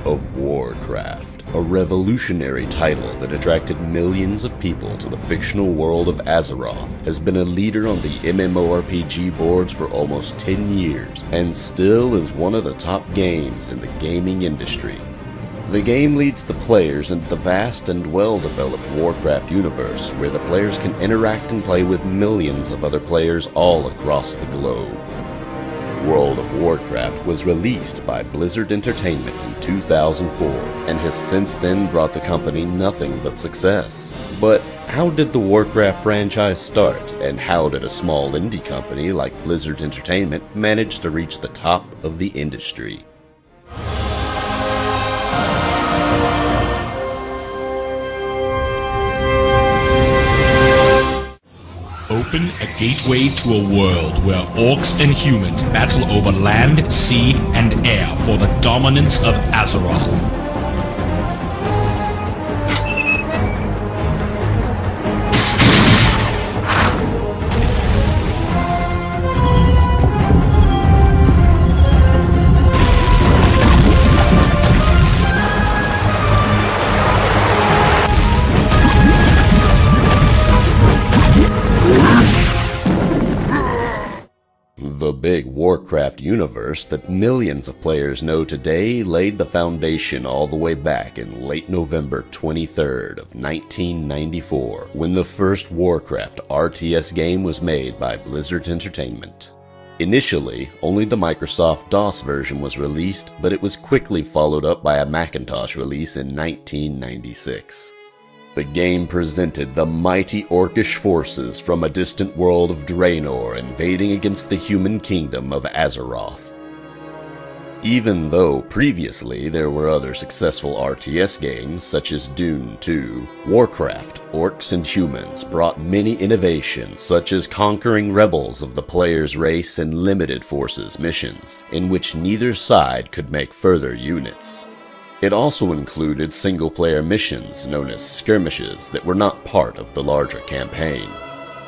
of Warcraft, a revolutionary title that attracted millions of people to the fictional world of Azeroth, has been a leader on the MMORPG boards for almost 10 years, and still is one of the top games in the gaming industry. The game leads the players into the vast and well-developed Warcraft universe, where the players can interact and play with millions of other players all across the globe. World of Warcraft was released by Blizzard Entertainment in 2004, and has since then brought the company nothing but success. But how did the Warcraft franchise start, and how did a small indie company like Blizzard Entertainment manage to reach the top of the industry? Open a gateway to a world where orcs and humans battle over land, sea, and air for the dominance of Azeroth. The big Warcraft universe that millions of players know today laid the foundation all the way back in late November 23rd of 1994, when the first Warcraft RTS game was made by Blizzard Entertainment. Initially, only the Microsoft DOS version was released, but it was quickly followed up by a Macintosh release in 1996. The game presented the mighty orcish forces from a distant world of Draenor invading against the human kingdom of Azeroth. Even though previously there were other successful RTS games such as Dune 2, Warcraft, Orcs and Humans brought many innovations such as conquering rebels of the player's race and limited forces missions, in which neither side could make further units. It also included single-player missions known as skirmishes that were not part of the larger campaign.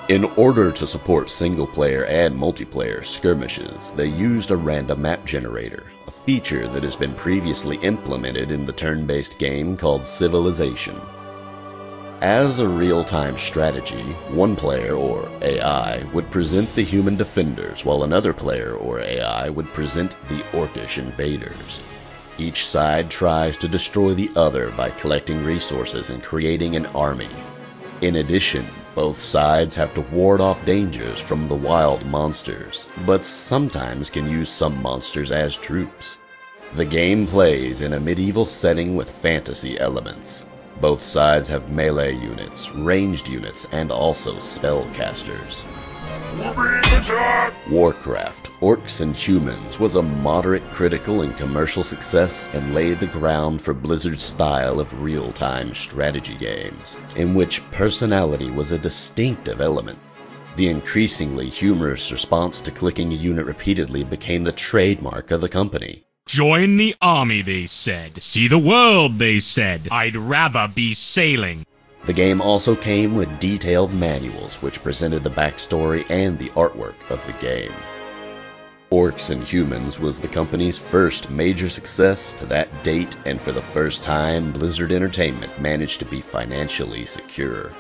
In order to support single-player and multiplayer skirmishes, they used a random map generator, a feature that has been previously implemented in the turn-based game called Civilization. As a real-time strategy, one player, or AI, would present the human defenders, while another player, or AI, would present the orcish invaders. Each side tries to destroy the other by collecting resources and creating an army. In addition, both sides have to ward off dangers from the wild monsters, but sometimes can use some monsters as troops. The game plays in a medieval setting with fantasy elements. Both sides have melee units, ranged units, and also spellcasters. Warcraft, Orcs and Humans was a moderate critical and commercial success and laid the ground for Blizzard's style of real-time strategy games, in which personality was a distinctive element. The increasingly humorous response to clicking a unit repeatedly became the trademark of the company. Join the army, they said. See the world, they said. I'd rather be sailing. The game also came with detailed manuals which presented the backstory and the artwork of the game. Orcs and Humans was the company's first major success to that date, and for the first time, Blizzard Entertainment managed to be financially secure.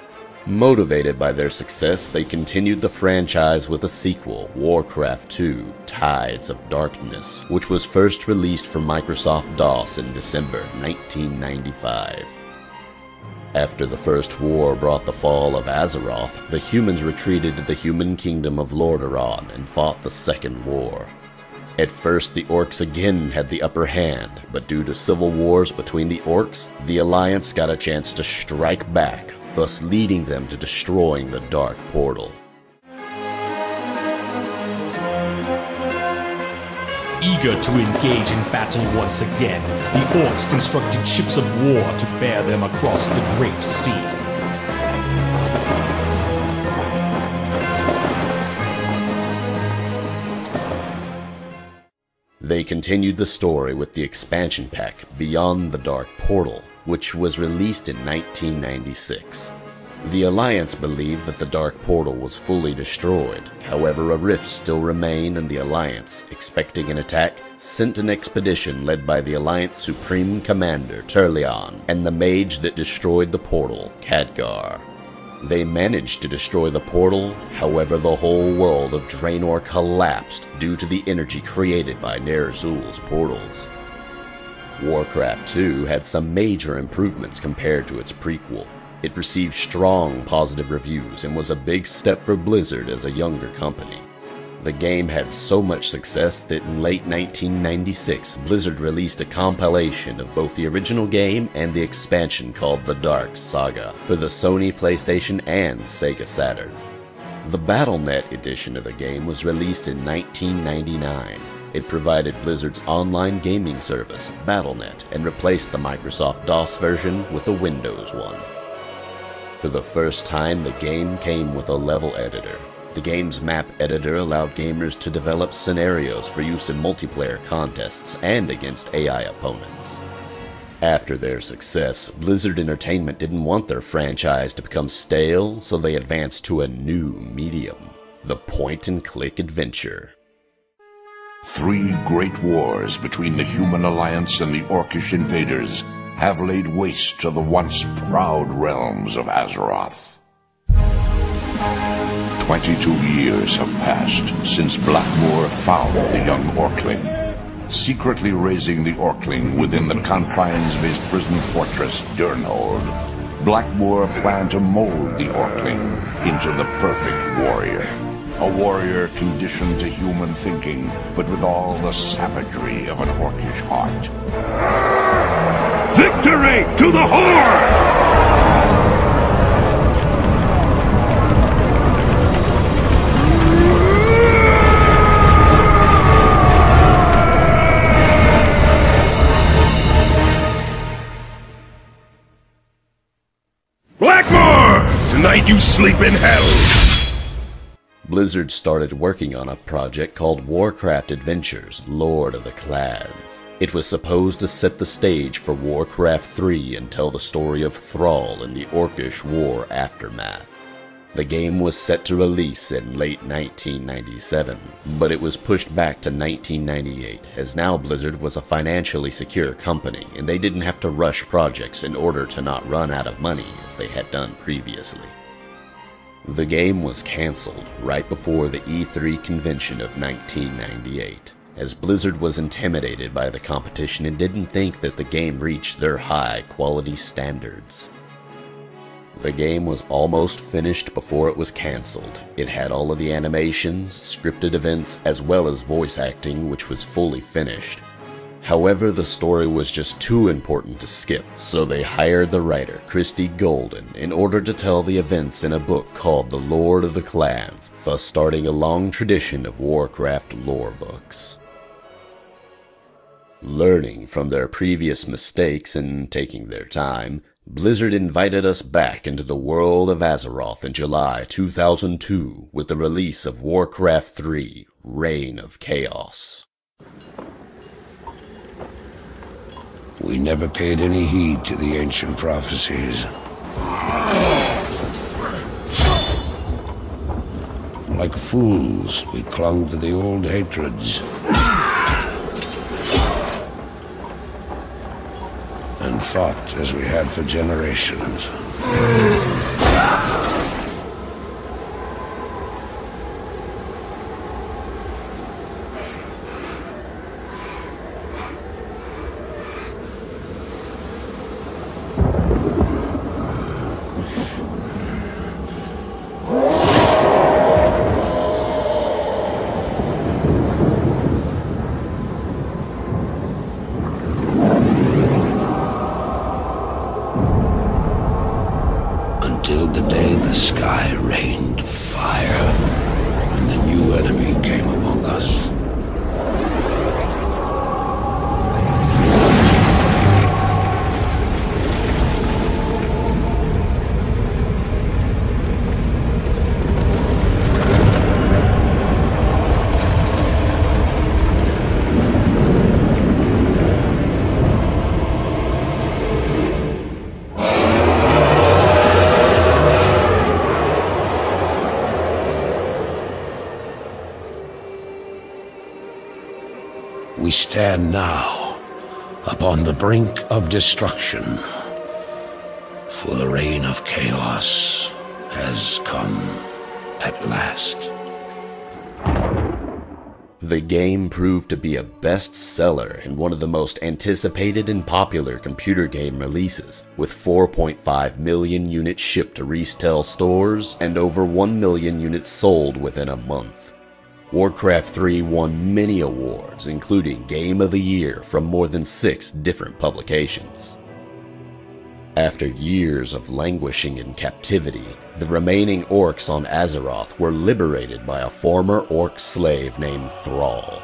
Motivated by their success, they continued the franchise with a sequel, Warcraft 2: Tides of Darkness, which was first released for Microsoft DOS in December 1995. After the First War brought the fall of Azeroth, the humans retreated to the human kingdom of Lordaeron and fought the Second War. At first, the orcs again had the upper hand, but due to civil wars between the orcs, the Alliance got a chance to strike back, thus leading them to destroying the Dark Portal. Eager to engage in battle once again, the orcs constructed ships of war to bear them across the Great Sea. They continued the story with the expansion pack Beyond the Dark Portal, which was released in 1996. The Alliance believed that the Dark Portal was fully destroyed. However, a rift still remained, and the Alliance, expecting an attack, sent an expedition led by the Alliance Supreme Commander Turleon and the mage that destroyed the portal, Khadgar. They managed to destroy the portal, however the whole world of Draenor collapsed due to the energy created by Ner'zhul's portals. Warcraft 2 had some major improvements compared to its prequel. It received strong positive reviews and was a big step for Blizzard as a younger company. The game had so much success that in late 1996, Blizzard released a compilation of both the original game and the expansion called The Dark Saga for the Sony PlayStation and Sega Saturn. The BattleNet edition of the game was released in 1999. It provided Blizzard's online gaming service, BattleNet, and replaced the Microsoft DOS version with a Windows one. For the first time, the game came with a level editor. The game's map editor allowed gamers to develop scenarios for use in multiplayer contests and against AI opponents. After their success, Blizzard Entertainment didn't want their franchise to become stale, so they advanced to a new medium, the point-and-click adventure. 3 great wars between the Human Alliance and the Orcish invaders have laid waste to the once proud realms of Azeroth. 22 years have passed since Blackmoor found the young Orcling. Secretly raising the Orcling within the confines of his prison fortress, Durnhold, Blackmoor planned to mold the Orcling into the perfect warrior. A warrior conditioned to human thinking, but with all the savagery of an Orcish heart. Victory to the Horde! Blackmoor! Tonight you sleep in hell! Blizzard started working on a project called Warcraft Adventures, Lord of the Clans. It was supposed to set the stage for Warcraft 3 and tell the story of Thrall in the Orcish War aftermath. The game was set to release in late 1997, but it was pushed back to 1998, as now Blizzard was a financially secure company and they didn't have to rush projects in order to not run out of money as they had done previously. The game was cancelled right before the E3 convention of 1998, as Blizzard was intimidated by the competition and didn't think that the game reached their high-quality standards. The game was almost finished before it was cancelled. It had all of the animations, scripted events, as well as voice acting, which was fully finished. However, the story was just too important to skip, so they hired the writer Christie Golden in order to tell the events in a book called The Lord of the Clans, thus starting a long tradition of Warcraft lore books. Learning from their previous mistakes and taking their time, Blizzard invited us back into the world of Azeroth in July 2002 with the release of Warcraft 3: Reign of Chaos. We never paid any heed to the ancient prophecies. Like fools, we clung to the old hatreds. And fought as we had for generations. Until the day the sky rained fire, and the new enemy came among us. we stand now upon the brink of destruction. For the reign of chaos has come at last. The game proved to be a bestseller and one of the most anticipated and popular computer game releases, with 4.5 million units shipped to retail stores and over 1 million units sold within a month. Warcraft 3 won many awards, including Game of the Year from more than 6 different publications. After years of languishing in captivity, the remaining orcs on Azeroth were liberated by a former orc slave named Thrall.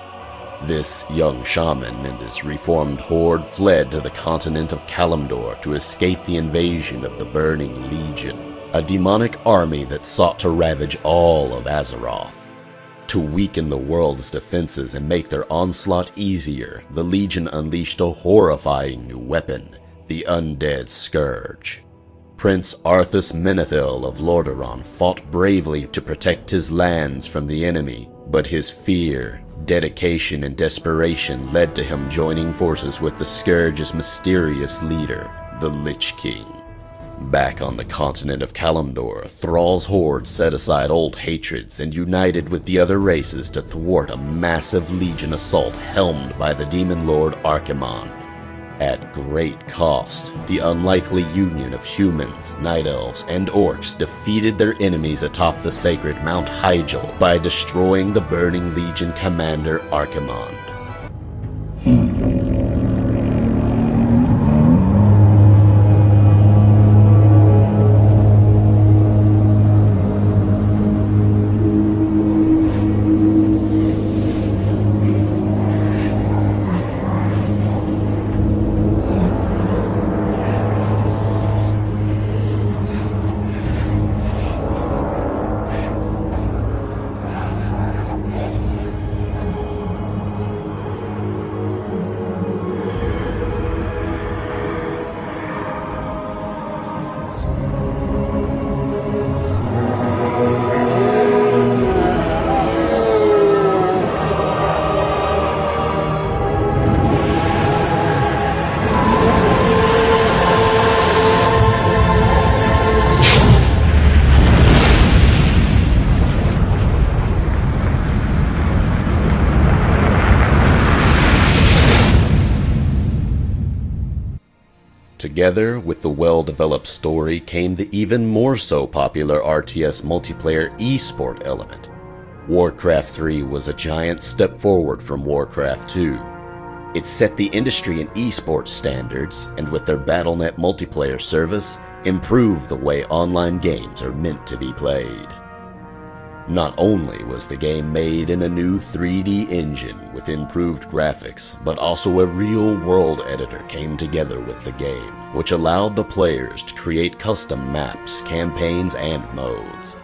This young shaman and his reformed horde fled to the continent of Kalimdor to escape the invasion of the Burning Legion, a demonic army that sought to ravage all of Azeroth. To weaken the world's defenses and make their onslaught easier, the Legion unleashed a horrifying new weapon, the Undead Scourge. Prince Arthas Menethil of Lordaeron fought bravely to protect his lands from the enemy, but his fear, dedication, and desperation led to him joining forces with the Scourge's mysterious leader, the Lich King. Back on the continent of Kalimdor, Thrall's horde set aside old hatreds and united with the other races to thwart a massive legion assault helmed by the demon lord Archimonde. At great cost, the unlikely union of humans, night elves, and orcs defeated their enemies atop the sacred Mount Hyjal by destroying the Burning Legion commander Archimonde. Together with the well-developed story came the even more so popular RTS multiplayer esport element. Warcraft 3 was a giant step forward from Warcraft 2. It set the industry in esports standards, and with their Battle.net multiplayer service, improved the way online games are meant to be played. Not only was the game made in a new 3D engine with improved graphics, but also a real-world editor came together with the game, which allowed the players to create custom maps, campaigns, and modes.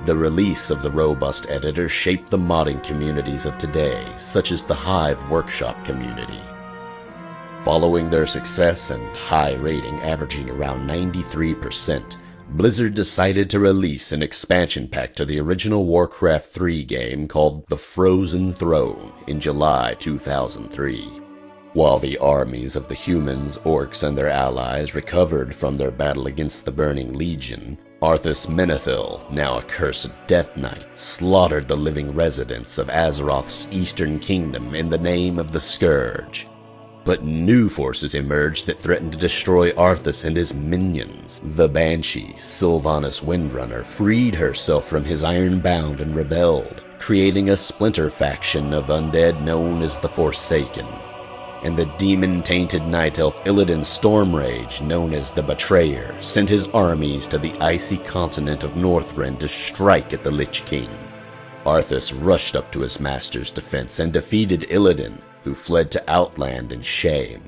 The release of the robust editor shaped the modding communities of today, such as the Hive Workshop community. Following their success and high rating averaging around 93%, Blizzard decided to release an expansion pack to the original Warcraft 3 game called The Frozen Throne in July 2003. While the armies of the humans, orcs, and their allies recovered from their battle against the Burning Legion, Arthas Menethil, now a cursed Death Knight, slaughtered the living residents of Azeroth's eastern kingdom in the name of the Scourge. But new forces emerged that threatened to destroy Arthas and his minions. The Banshee, Sylvanas Windrunner, freed herself from his iron bound and rebelled, creating a splinter faction of undead known as the Forsaken. And the demon-tainted night elf Illidan Stormrage, known as the Betrayer, sent his armies to the icy continent of Northrend to strike at the Lich King. Arthas rushed up to his master's defense and defeated Illidan, who fled to Outland in shame.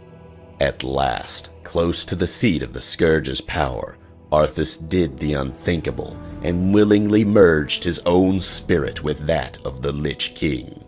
At last, close to the seat of the Scourge's power, Arthas did the unthinkable and willingly merged his own spirit with that of the Lich King.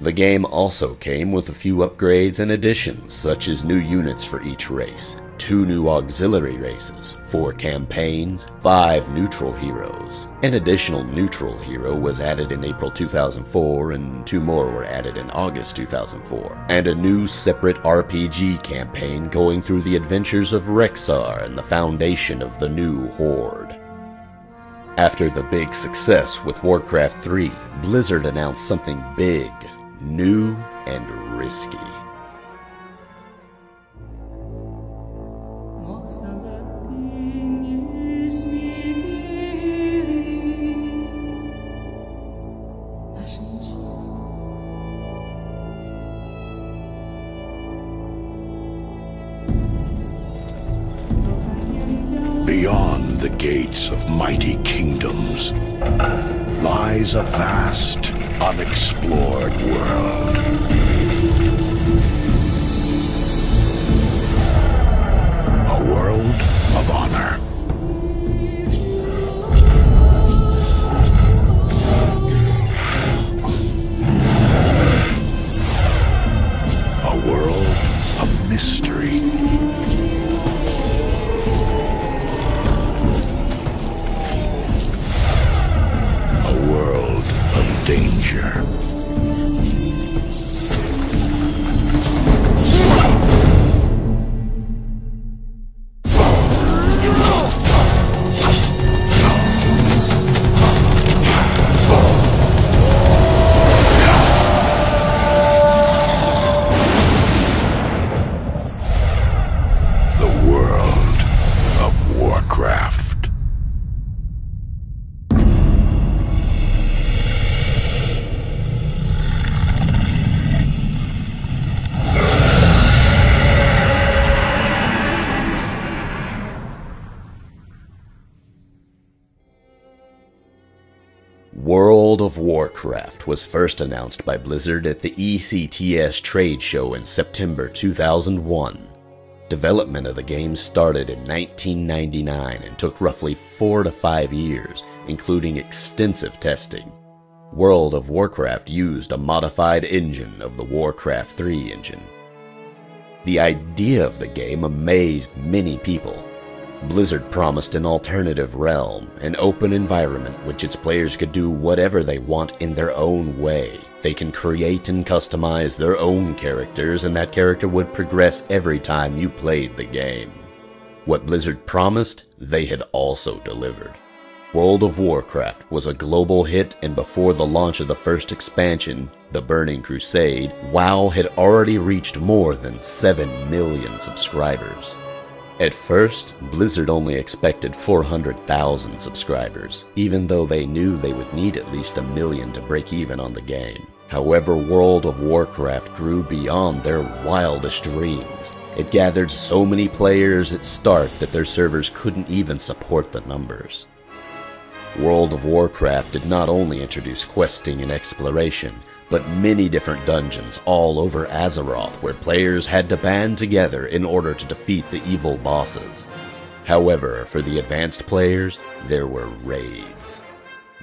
The game also came with a few upgrades and additions, such as new units for each race, 2 new auxiliary races, 4 campaigns, 5 neutral heroes. An additional neutral hero was added in April 2004 and 2 more were added in August 2004, and a new separate RPG campaign going through the adventures of Rexxar and the foundation of the new Horde. After the big success with Warcraft 3, Blizzard announced something big, new, and risky. Beyond the gates of mighty kingdoms lies a vast, unexplored world. A world of honor. A world of mystery. Danger. The world of Warcraft. World of Warcraft was first announced by Blizzard at the ECTS trade show in September 2001. Development of the game started in 1999 and took roughly 4 to 5 years, including extensive testing. World of Warcraft used a modified engine of the Warcraft 3 engine. The idea of the game amazed many people. Blizzard promised an alternative realm, an open environment which its players could do whatever they want in their own way. They can create and customize their own characters, and that character would progress every time you played the game. What Blizzard promised, they had also delivered. World of Warcraft was a global hit, and before the launch of the first expansion, The Burning Crusade, WoW had already reached more than 7 million subscribers. At first, Blizzard only expected 400,000 subscribers, even though they knew they would need at least 1 million to break even on the game. However, World of Warcraft grew beyond their wildest dreams. It gathered so many players at start that their servers couldn't even support the numbers. World of Warcraft did not only introduce questing and exploration, but many different dungeons all over Azeroth where players had to band together in order to defeat the evil bosses. However, for the advanced players, there were raids.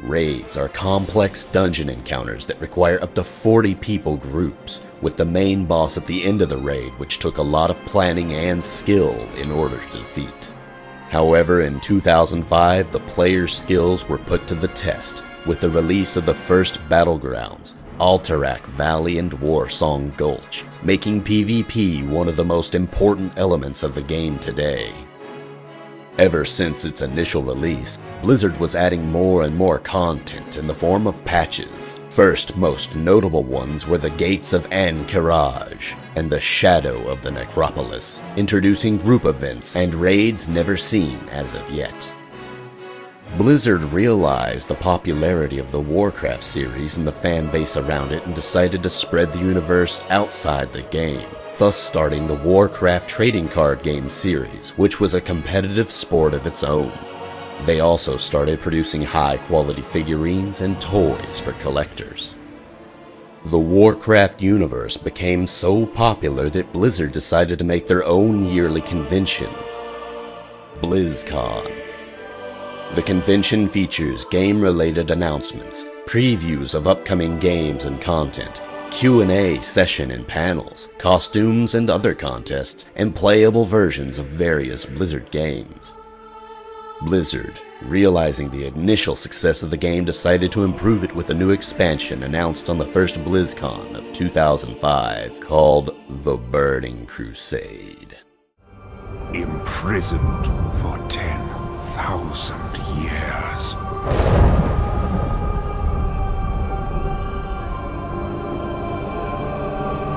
Raids are complex dungeon encounters that require up to 40 people groups, with the main boss at the end of the raid, which took a lot of planning and skill in order to defeat. However, in 2005, the players' skills were put to the test with the release of the first battlegrounds, Alterac Valley and Warsong Gulch, making PvP one of the most important elements of the game today. Ever since its initial release, Blizzard was adding more and more content in the form of patches. First most notable ones were the Gates of Ahn'Qiraj and the Shadow of the Necropolis, introducing group events and raids never seen as of yet. Blizzard realized the popularity of the Warcraft series and the fan base around it and decided to spread the universe outside the game, thus starting the Warcraft trading card game series, which was a competitive sport of its own. They also started producing high-quality figurines and toys for collectors. The Warcraft universe became so popular that Blizzard decided to make their own yearly convention, BlizzCon. The convention features game-related announcements, previews of upcoming games and content, Q&A session and panels, costumes and other contests, and playable versions of various Blizzard games. Blizzard, realizing the initial success of the game, decided to improve it with a new expansion announced on the first BlizzCon of 2005 called The Burning Crusade. Imprisoned for 10,000 years.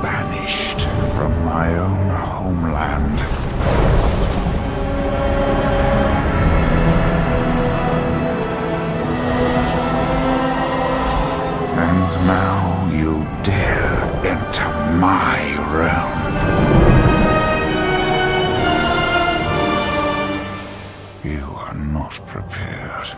Banished from my own homeland. And now you dare enter my realm. You are not prepared.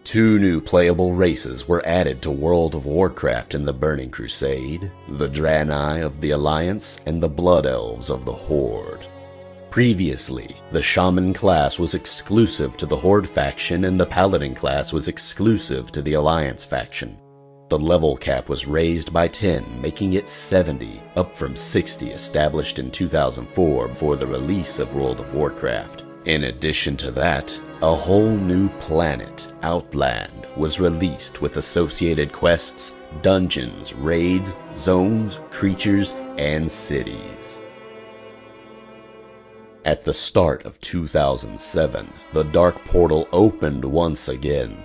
Two new playable races were added to World of Warcraft in the Burning Crusade, the Draenei of the Alliance and the Blood Elves of the Horde. Previously, the Shaman class was exclusive to the Horde faction and the Paladin class was exclusive to the Alliance faction. The level cap was raised by 10, making it 70, up from 60 established in 2004 before the release of World of Warcraft. In addition to that, a whole new planet, Outland, was released with associated quests, dungeons, raids, zones, creatures, and cities. At the start of 2007, the Dark Portal opened once again.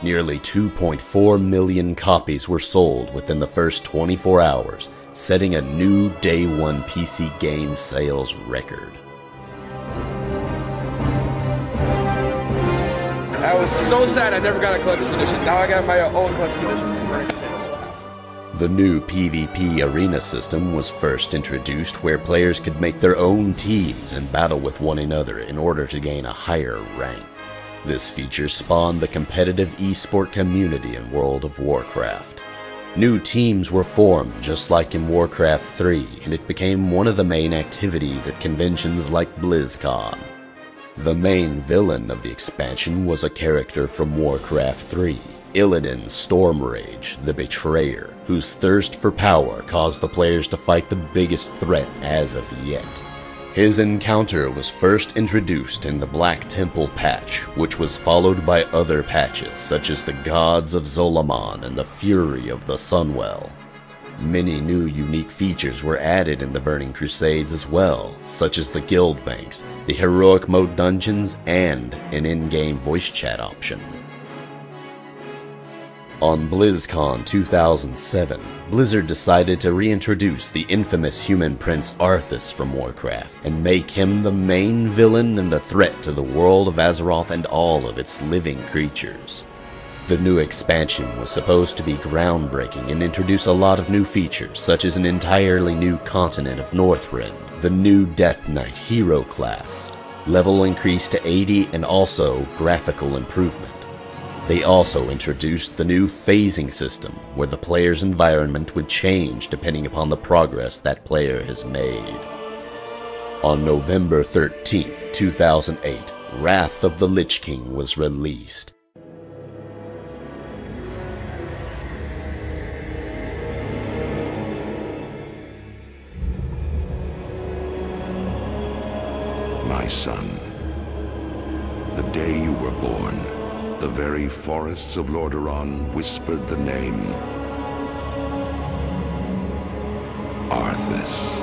Nearly 2.4 million copies were sold within the first 24 hours, setting a new Day 1 PC game sales record. I was so sad I never got a collector's edition. Now I got my own collector's edition. The new PvP arena system was first introduced, where players could make their own teams and battle with one another in order to gain a higher rank. This feature spawned the competitive esport community in World of Warcraft. New teams were formed just like in Warcraft 3, and it became one of the main activities at conventions like BlizzCon. The main villain of the expansion was a character from Warcraft 3, Illidan Stormrage, the Betrayer, whose thirst for power caused the players to fight the biggest threat as of yet. His encounter was first introduced in the Black Temple patch, which was followed by other patches such as the Gods of Zolaman and the Fury of the Sunwell. Many new unique features were added in the Burning Crusades as well, such as the guild banks, the heroic mode dungeons, and an in-game voice chat option. On BlizzCon 2007, Blizzard decided to reintroduce the infamous human prince Arthas from Warcraft, and make him the main villain and a threat to the world of Azeroth and all of its living creatures. The new expansion was supposed to be groundbreaking and introduce a lot of new features, such as an entirely new continent of Northrend, the new Death Knight hero class, level increase to 80, and also graphical improvement. They also introduced the new phasing system, where the player's environment would change depending upon the progress that player has made. On November 13th, 2008, Wrath of the Lich King was released. My son, the day you were born, the very forests of Lordaeron whispered the name Arthas.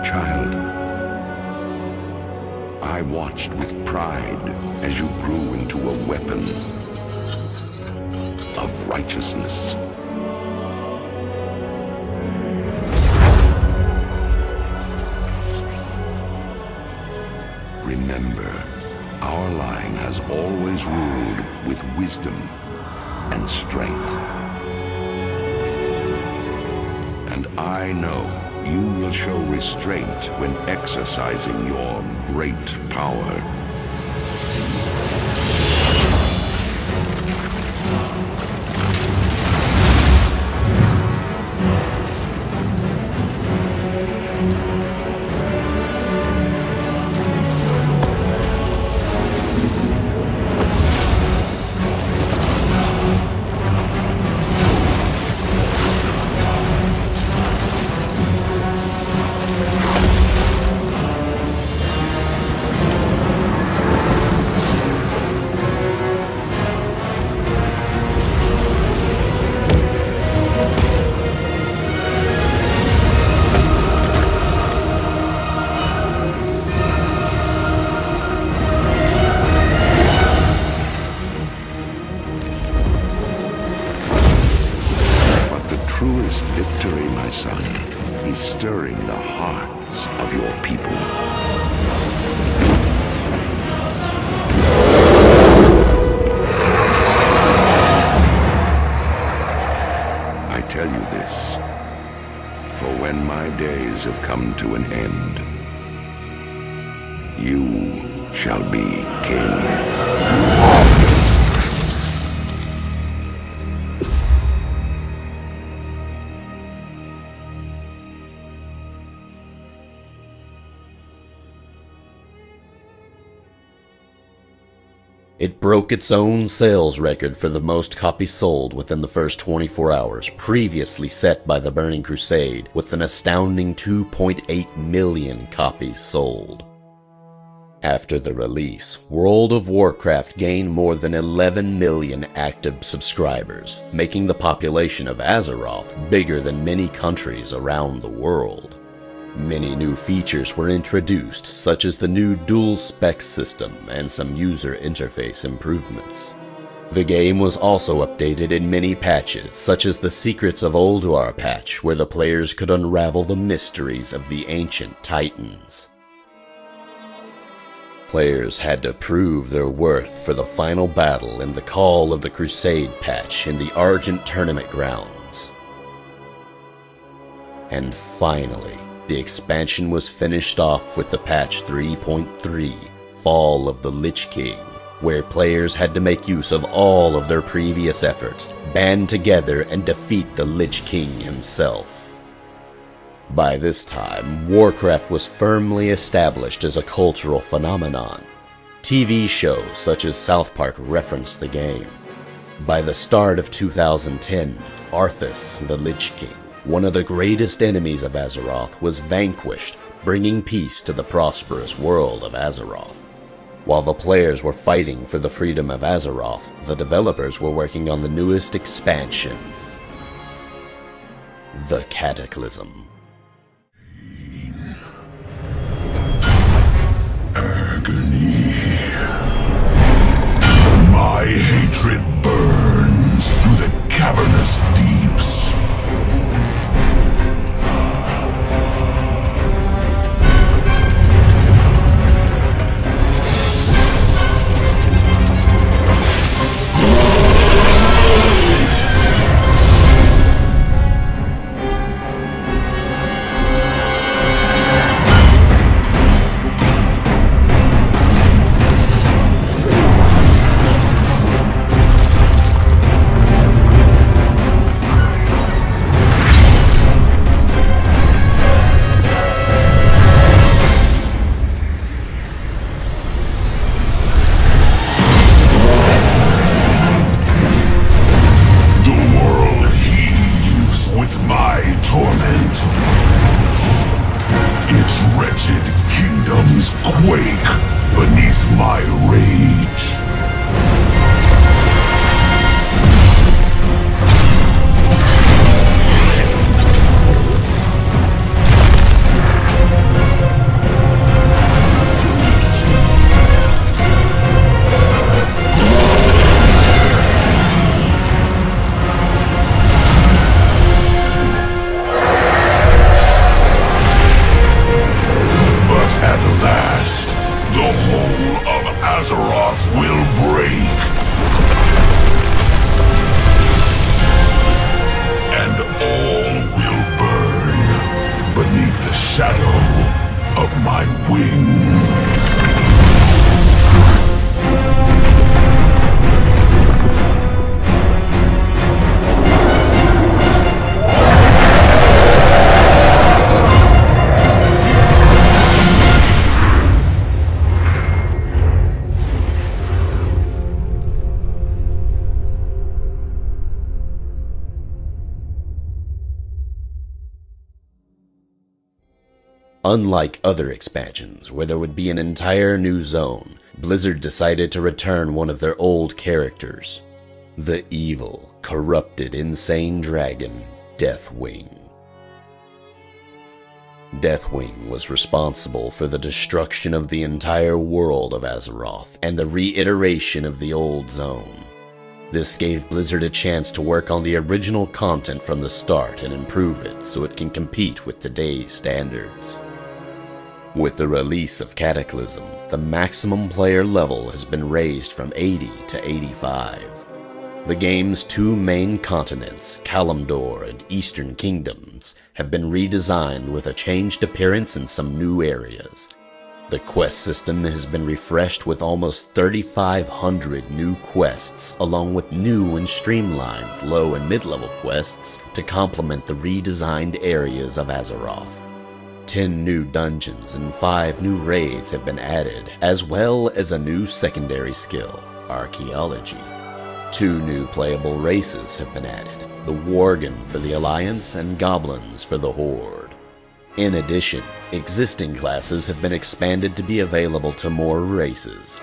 Child, I watched with pride as you grew into a weapon of righteousness. Remember, our line has always ruled with wisdom and strength. And I know you will show restraint when exercising your great power. Truest victory, my son, is stirring the hearts of your people. I tell you this, for when my days have come to an end, you shall be king. It broke its own sales record for the most copies sold within the first 24 hours, previously set by the Burning Crusade, with an astounding 2.8 million copies sold. After the release, World of Warcraft gained more than 11 million active subscribers, making the population of Azeroth bigger than many countries around the world. Many new features were introduced, such as the new dual spec system and some user interface improvements. The game was also updated in many patches, such as the Secrets of Ulduar patch, where the players could unravel the mysteries of the ancient titans. Players had to prove their worth for the final battle in the Call of the Crusade patch in the Argent Tournament grounds. And finally, the expansion was finished off with the patch 3.3, Fall of the Lich King, where players had to make use of all of their previous efforts, band together and defeat the Lich King himself. By this time, Warcraft was firmly established as a cultural phenomenon. TV shows such as South Park referenced the game. By the start of 2010, Arthas, the Lich King, one of the greatest enemies of Azeroth, was vanquished, bringing peace to the prosperous world of Azeroth. While the players were fighting for the freedom of Azeroth, the developers were working on the newest expansion, the Cataclysm. Agony. My hatred burns through the cavernous deeps. Quake beneath my rage. Azeroth will break, and all will burn beneath the shadow of my wings. Unlike other expansions, where there would be an entire new zone, Blizzard decided to return one of their old characters, the evil, corrupted, insane dragon, Deathwing. Deathwing was responsible for the destruction of the entire world of Azeroth and the reiteration of the old zone. This gave Blizzard a chance to work on the original content from the start and improve it so it can compete with today's standards. With the release of Cataclysm, the maximum player level has been raised from 80 to 85. The game's two main continents, Kalimdor and Eastern Kingdoms, have been redesigned with a changed appearance and some new areas. The quest system has been refreshed with almost 3,500 new quests, along with new and streamlined low and mid-level quests to complement the redesigned areas of Azeroth. 10 new dungeons and 5 new raids have been added, as well as a new secondary skill, Archaeology. 2 new playable races have been added, the Worgen for the Alliance and Goblins for the Horde. In addition, existing classes have been expanded to be available to more races.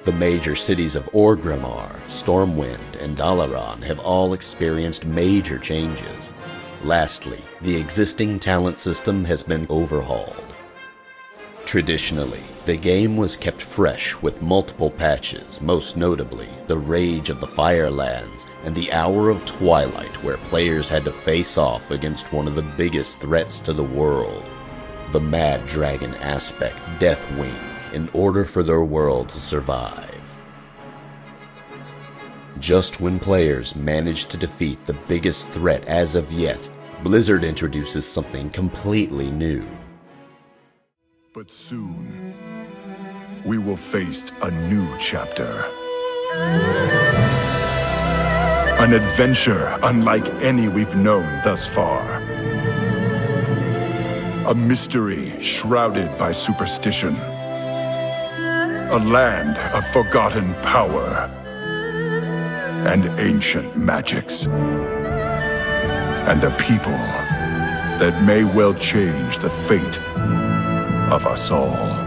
The major cities of Orgrimmar, Stormwind, and Dalaran have all experienced major changes. Lastly, the existing talent system has been overhauled. Traditionally, the game was kept fresh with multiple patches, most notably the Rage of the Firelands and the Hour of Twilight, where players had to face off against one of the biggest threats to the world, the Mad Dragon aspect, Deathwing, in order for their world to survive. Just when players managed to defeat the biggest threat as of yet, Blizzard introduces something completely new. But soon, we will face a new chapter. An adventure unlike any we've known thus far. A mystery shrouded by superstition. A land of forgotten power and ancient magics. And a people that may well change the fate of us all.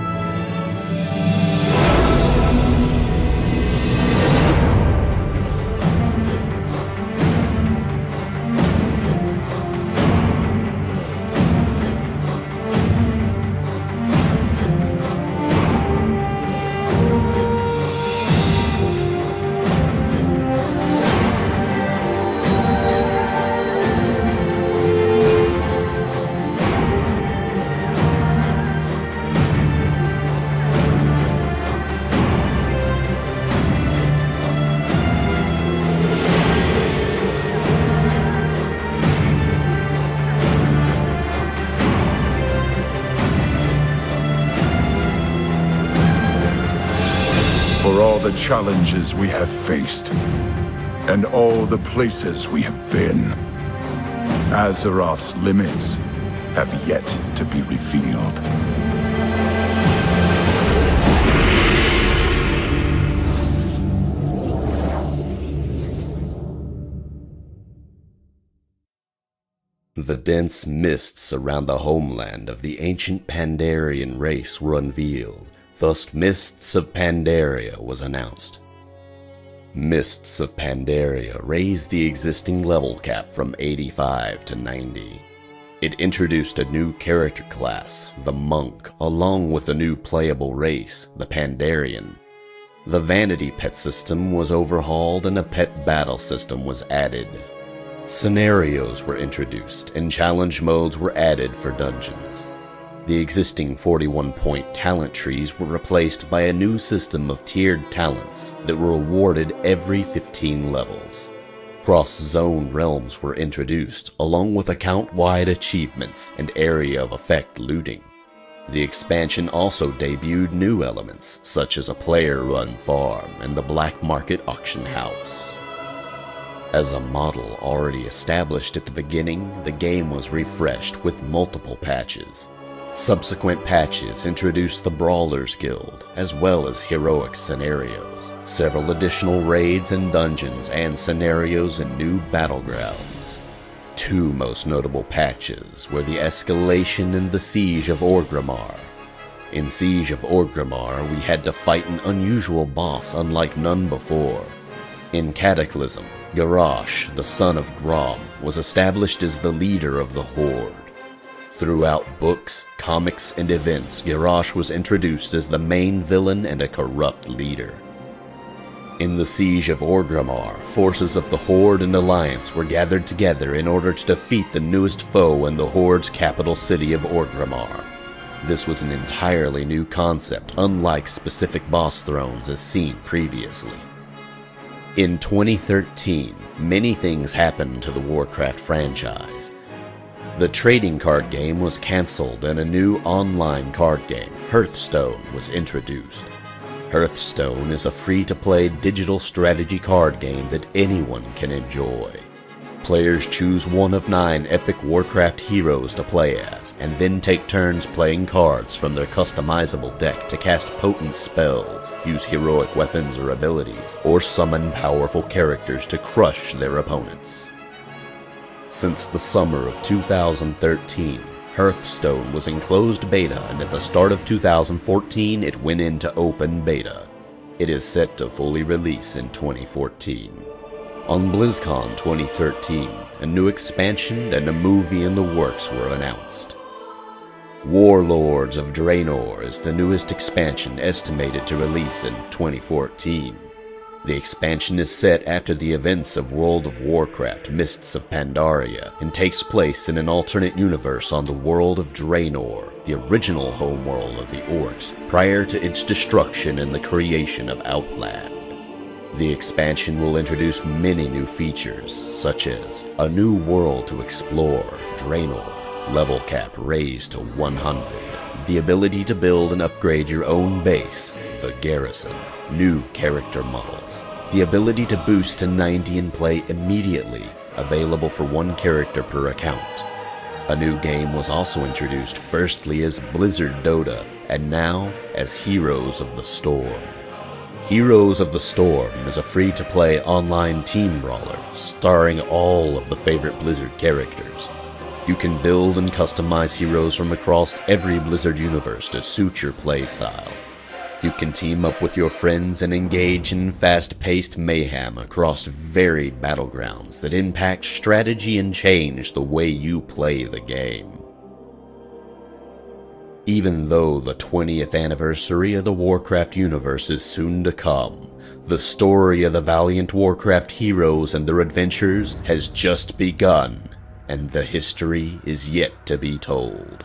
For all the challenges we have faced, and all the places we have been, Azeroth's limits have yet to be revealed. The dense mists around the homeland of the ancient Pandarian race were unveiled. Thus, Mists of Pandaria was announced. Mists of Pandaria raised the existing level cap from 85 to 90. It introduced a new character class, the Monk, along with a new playable race, the Pandarian. The Vanity Pet system was overhauled and a pet battle system was added. Scenarios were introduced and challenge modes were added for dungeons. The existing 41-point talent trees were replaced by a new system of tiered talents that were awarded every 15 levels. Cross-zone realms were introduced, along with account-wide achievements and area of effect looting. The expansion also debuted new elements, such as a player-run farm and the black market auction house. As a model already established at the beginning, the game was refreshed with multiple patches. Subsequent patches introduced the Brawlers Guild, as well as heroic scenarios, several additional raids and dungeons, and scenarios in new battlegrounds. Two most notable patches were the escalation and the Siege of Orgrimmar. In Siege of Orgrimmar, we had to fight an unusual boss unlike none before. In Cataclysm, Garrosh, the son of Grom, was established as the leader of the Horde. Throughout books, comics, and events, Garrosh was introduced as the main villain and a corrupt leader. In the Siege of Orgrimmar, forces of the Horde and Alliance were gathered together in order to defeat the newest foe in the Horde's capital city of Orgrimmar. This was an entirely new concept, unlike specific boss thrones as seen previously. In 2013, many things happened to the Warcraft franchise. The trading card game was cancelled and a new online card game, Hearthstone, was introduced. Hearthstone is a free-to-play digital strategy card game that anyone can enjoy. Players choose one of 9 epic Warcraft heroes to play as, and then take turns playing cards from their customizable deck to cast potent spells, use heroic weapons or abilities, or summon powerful characters to crush their opponents. Since the summer of 2013, Hearthstone was in closed beta, and at the start of 2014 it went into open beta. It is set to fully release in 2014. On BlizzCon 2013, a new expansion and a movie in the works were announced. Warlords of Draenor is the newest expansion, estimated to release in 2014. The expansion is set after the events of World of Warcraft Mists of Pandaria and takes place in an alternate universe on the world of Draenor, the original homeworld of the Orcs, prior to its destruction and the creation of Outland. The expansion will introduce many new features, such as a new world to explore, Draenor, level cap raised to 100, the ability to build and upgrade your own base, the Garrison, new character models, The ability to boost to 90 and play immediately, available for one character per account. A new game was also introduced, firstly as Blizzard Dota, and now as Heroes of the Storm. Heroes of the Storm is a free-to-play online team brawler, starring all of the favorite Blizzard characters. You can build and customize heroes from across every Blizzard universe to suit your playstyle. You can team up with your friends and engage in fast-paced mayhem across varied battlegrounds that impact strategy and change the way you play the game. Even though the 20th anniversary of the Warcraft universe is soon to come, the story of the valiant Warcraft heroes and their adventures has just begun, and the history is yet to be told.